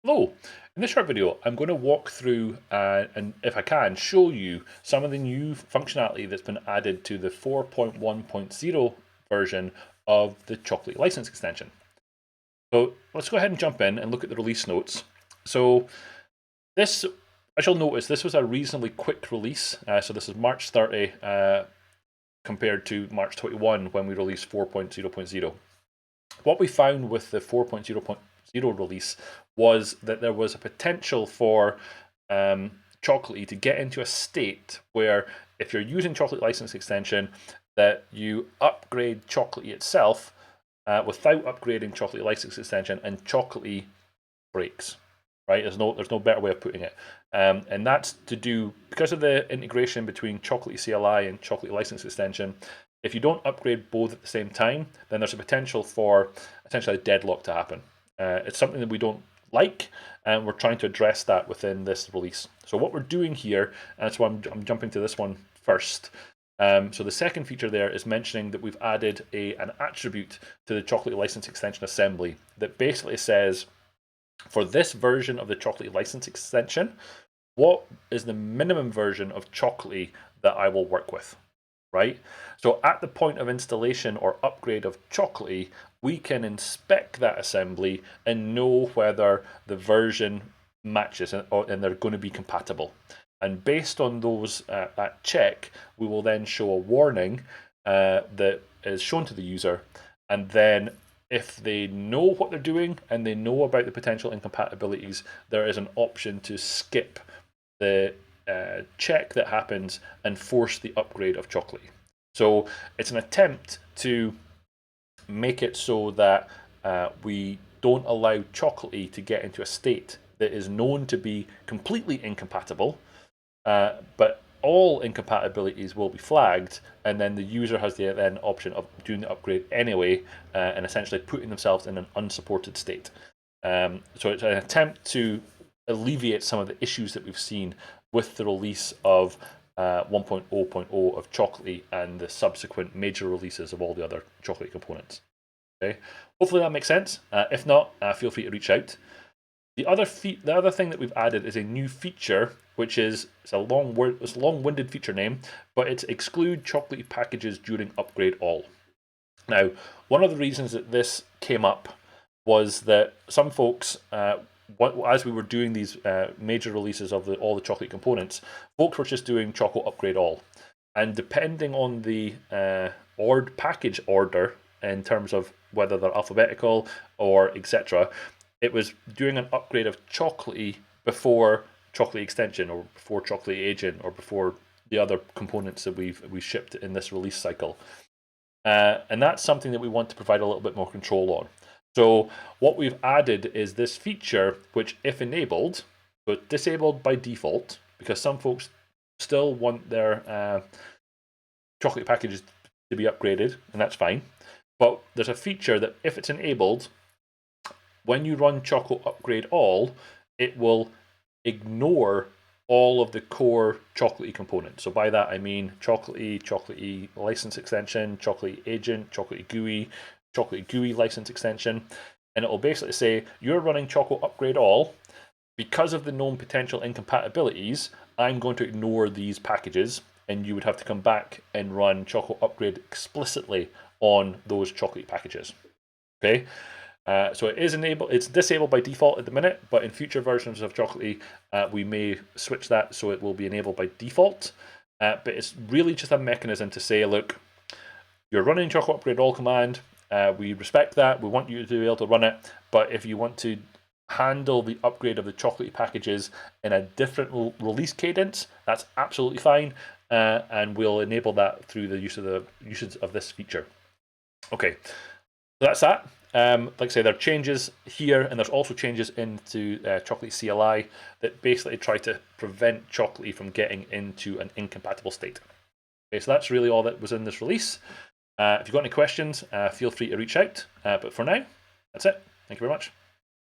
Hello, in this short video I'm going to walk through and if I can show you some of the new functionality that's been added to the 4.1.0 version of the Chocolatey license extension. So let's go ahead and jump in and look at the release notes. So this, as you'll notice, this was a reasonably quick release. So this is March 30 compared to March 21 when we released 4.0.0. What we found with the 4.0.0 release was that there was a potential for Chocolatey to get into a state where if you're using Chocolatey license extension, that you upgrade Chocolatey itself without upgrading Chocolatey license extension, and Chocolatey breaks. Right? There's no better way of putting it, and that's to do because of the integration between Chocolatey CLI and Chocolatey license extension. If you don't upgrade both at the same time, then there's a potential for essentially a deadlock to happen. It's something that we don't like, and we're trying to address that within this release. So what we're doing here, and that's why I'm jumping to this one first. So the second feature there is mentioning that we've added an attribute to the Chocolatey license extension assembly that basically says, for this version of the Chocolatey license extension, what is the minimum version of Chocolatey that I will work with? Right? So at the point of installation or upgrade of Chocolatey, we can inspect that assembly and know whether the version matches and they're going to be compatible. And based on those that check, we will then show a warning that is shown to the user, and then if they know what they're doing and they know about the potential incompatibilities, there is an option to skip the check that happens and force the upgrade of Chocolatey. So it's an attempt to make it so that we don't allow Chocolatey to get into a state that is known to be completely incompatible, but all incompatibilities will be flagged, and then the user has the then option of doing the upgrade anyway, and essentially putting themselves in an unsupported state. So it's an attempt to alleviate some of the issues that we've seen with the release of 1.0.0 of Chocolatey and the subsequent major releases of all the other Chocolatey components. Okay, hopefully that makes sense. If not, feel free to reach out. The other thing that we've added is a new feature, which is it's a long-winded feature name, but it's exclude Chocolatey packages during upgrade all. Now, one of the reasons that this came up was that some folks, as we were doing these major releases of all the Chocolatey components, folks were just doing Choco upgrade all, and depending on the package order in terms of whether they're alphabetical or etc., it was doing an upgrade of Chocolatey before Chocolatey extension or before Chocolatey agent or before the other components that we shipped in this release cycle. And that's something that we want to provide a little bit more control on. So what we've added is this feature, which if enabled, but disabled by default, because some folks still want their Chocolatey packages to be upgraded, and that's fine. But there's a feature that if it's enabled, when you run Choco upgrade all, it will ignore all of the core Chocolatey components. So by that I mean Chocolatey, Chocolatey license extension, Chocolatey agent, Chocolatey GUI license extension, and it will basically say you're running Choco upgrade all. Because of the known potential incompatibilities, I'm going to ignore these packages, and you would have to come back and run Choco upgrade explicitly on those Chocolatey packages. Okay. So it's disabled by default at the minute, but in future versions of Chocolatey, we may switch that so it will be enabled by default. But it's really just a mechanism to say, look, you're running Choco upgrade all command. We respect that. We want you to be able to run it. But if you want to handle the upgrade of the Chocolatey packages in a different release cadence, that's absolutely fine. And we'll enable that through the usage of this feature. Okay, so that's that. Like I say, there are changes here, and there's also changes into Chocolatey CLI that basically try to prevent Chocolatey from getting into an incompatible state. Okay, so that's really all that was in this release. If you've got any questions, feel free to reach out. But for now, that's it. Thank you very much.